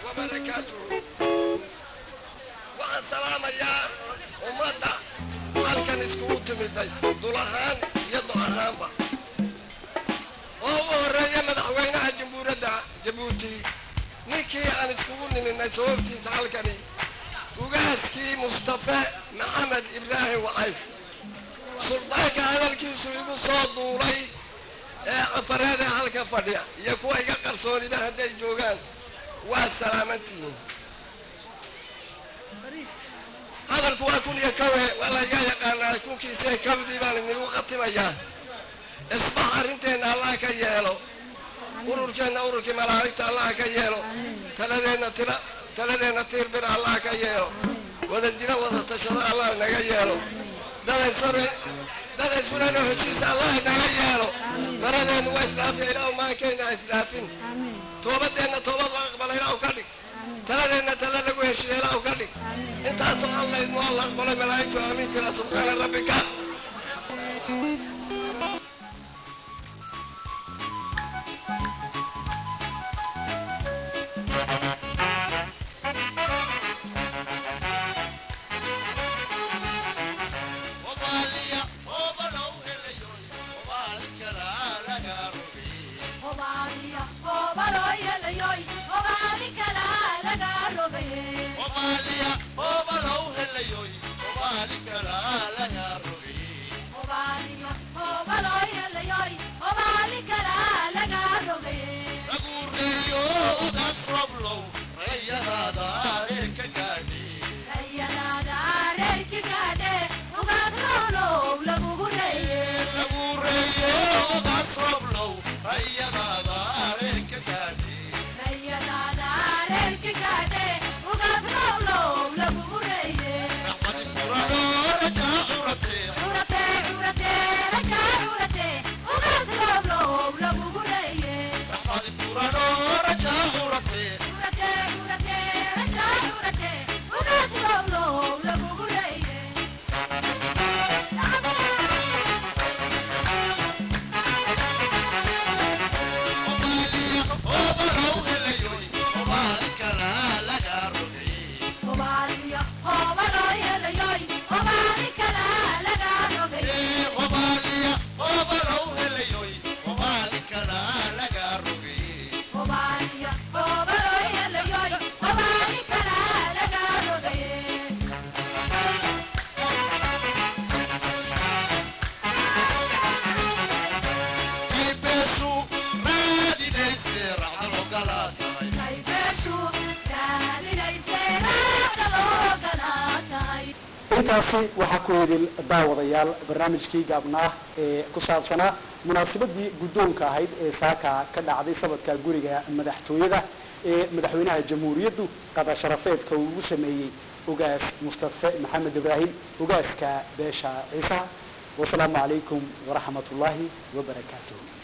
وبركاته. والسلام يا أمتا halkan iskugu timiday dulahaan iyo do'ahaanba oo u horeeya madaxweynaha jamhuuriyadda Jabuuti ninkii aan iskugu niminay sababtiisa halkani ugaaskii Mustafa Maxamed Ibrahim Wacayf suldaanka hadalkiisu igu soo duulay ee afarada halka fadhiya iyo kuwa iga qarsoonida hadday joogaan waa salaamantiin هذا الكواكون يكوي ولا يقال كون كيسه كبدي بان نيو قتميا اصبح ارنتين الله كيهلو ورجنا ورك ملائكه الله كيهلو تلدينا تير بر الله كيهلو ودجنا وتشر الله نغيهلو دل سرنا حسيس الله نغيهلو مرنا واسلاف الى ما كان اسلافين توبتنا توبه الله قبل الى وكدي تلدينا وهشي الى وكدي انت الله يسمع الله قول ملائكه امين كلا سبحان ربك waxaa ku yidhi daawadayaal barnaamijkii gaabnaa ee ku saabsanaa munaasabadii guddoonka ahayd ee saaka ka dhacday sabadka guriga madaxtooyada ee madaxweynaha jamhuuriyaddu qada sharafeedka uu ugu sameeyey ugaas Mustafa Maxamed Ibrahim ugaaska beesha Ciise. Wassalaamu calaykum waraxmatullaahi wabarakaatuh.